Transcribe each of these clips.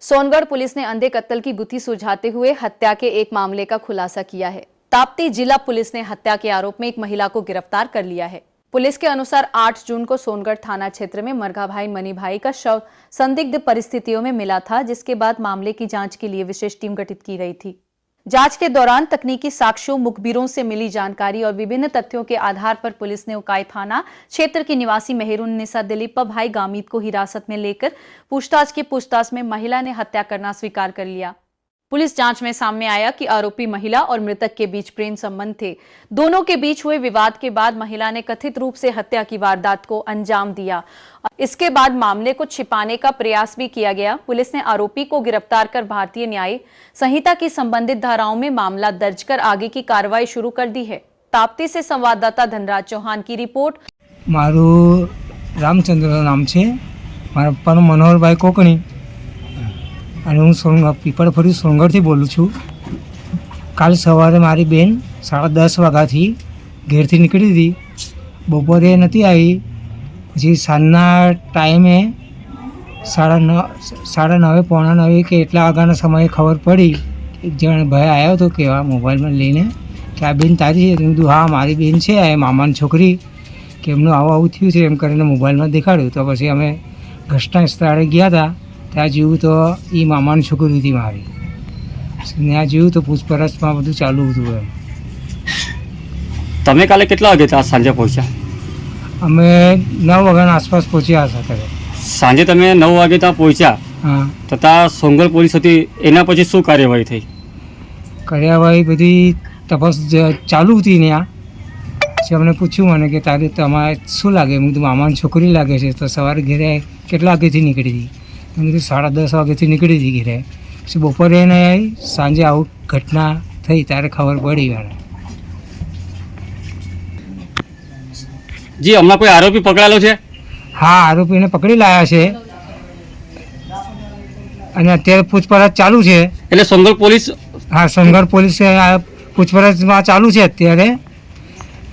Songadh police ने अंधे कत्ल की गुत्थी सुलझाते हुए हत्या के एक मामले का खुलासा किया है। ताप्ती जिला पुलिस ने हत्या के आरोप में एक महिला को गिरफ्तार कर लिया है। पुलिस के अनुसार 8 जून को सोनगढ़ थाना क्षेत्र में मरघा भाई मनी भाई का शव संदिग्ध परिस्थितियों में मिला था, जिसके बाद मामले की जांच के लिए विशेष टीम गठित की गई थी। जांच के दौरान तकनीकी साक्ष्यों, मुखबिरों से मिली जानकारी और विभिन्न तथ्यों के आधार पर पुलिस ने उकाई थाना क्षेत्र की निवासी मेहरुन्निसा दिलीपा भाई गामित को हिरासत में लेकर पूछताछ में महिला ने हत्या करना स्वीकार कर लिया। पुलिस जांच में सामने आया कि आरोपी महिला और मृतक के बीच प्रेम संबंध थे। दोनों के बीच हुए विवाद के बाद महिला ने कथित रूप से हत्या की वारदात को अंजाम दिया। इसके बाद मामले को छिपाने का प्रयास भी किया गया। पुलिस ने आरोपी को गिरफ्तार कर भारतीय न्याय संहिता की संबंधित धाराओं में मामला दर्ज कर आगे की कार्रवाई शुरू कर दी है। ताप्ती से संवाददाता धनराज चौहान की रिपोर्ट। मारू रामचंद्र नाम है, मारा पप्पाનું મનોહરભાઈ કોકણી અને હું પીપળફળી સોનગઢથી બોલું છું। કાલ સવારે મારી બેન 10:30 વાગ્યાથી ઘેરથી નીકળી હતી, બપોરે નથી આવી, પછી સાંજના ટાઈમે 9:30 પौना 9 કે એટલા વાગ્યાના સમયે ખબર પડી। એક જણ ભાઈ આવ્યો હતો કહેવા મોબાઈલમાં લઈને કે આ બેન તારી છે। મેં કીધું હા મારી બેન છે, આ મામાની છોકરી, કે એમનું આવું થયું છે એમ કરીને મોબાઈલમાં દેખાડ્યું। તો પછી અમે ઘટના સ્થળે ગયા હતા। ત્યાં જોયું તો એ મામાની છોકરી હતી મારી। ત્યાં જોયું તો પૂછપરછમાં બધું ચાલુ હતું એમ। તમે કાલે કેટલા વાગે ત્યાં સાંજે પહોંચ્યા? અમે 9 વાગ્યાના આસપાસ પહોંચ્યા હતા ઘરે। સાંજે તમે 9 વાગે ત્યાં પહોંચ્યા, હા, તો ત્યાં સોનગઢ પોલીસ હતી, એના પછી શું કાર્યવાહી થઈ? કાર્યવાહી બધી તપાસ ચાલુ હતી ત્યાં। પછી અમને પૂછ્યું મને કે તમારે શું લાગે? મેં કીધું મામાની છોકરી લાગે છે। તો સવારે ઘરે કેટલા વાગ્યાથી નીકળી હતી? મેં કીધું 10:30 વાગ્યાથી નીકળી હતી ઘરે। પછી બપોરે એને આવી, સાંજે આવું ઘટના થઈ ત્યારે ખબર પડી મને। જી, હમણાં કોઈ આરોપી પકડાયેલો છે? હા, આરોપીને પકડી લાયા છે અને અત્યારે પૂછપરછ ચાલુ છે। એટલે સોનગઢ પોલીસ? હા, સોનગઢ પોલીસે પૂછપરછમાં ચાલુ છે અત્યારે,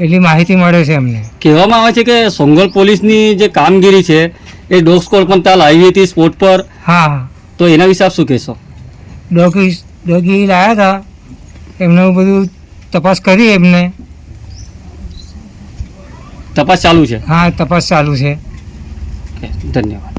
એટલી માહિતી મળે છે અમને। કહેવામાં આવે છે કે સોનગઢ પોલીસની જે કામગીરી છે એ ડોગ સ્કોડ પણ ત્યાં લાવી હતી સ્પોટ પર। હા, તો એના વિશે આપ શું કહેશો? ડોગી લાવ્યા હતા, એમને બધું તપાસ કરી, એમને તપાસ ચાલુ છે? હા, તપાસ ચાલુ છે। ધન્યવાદ।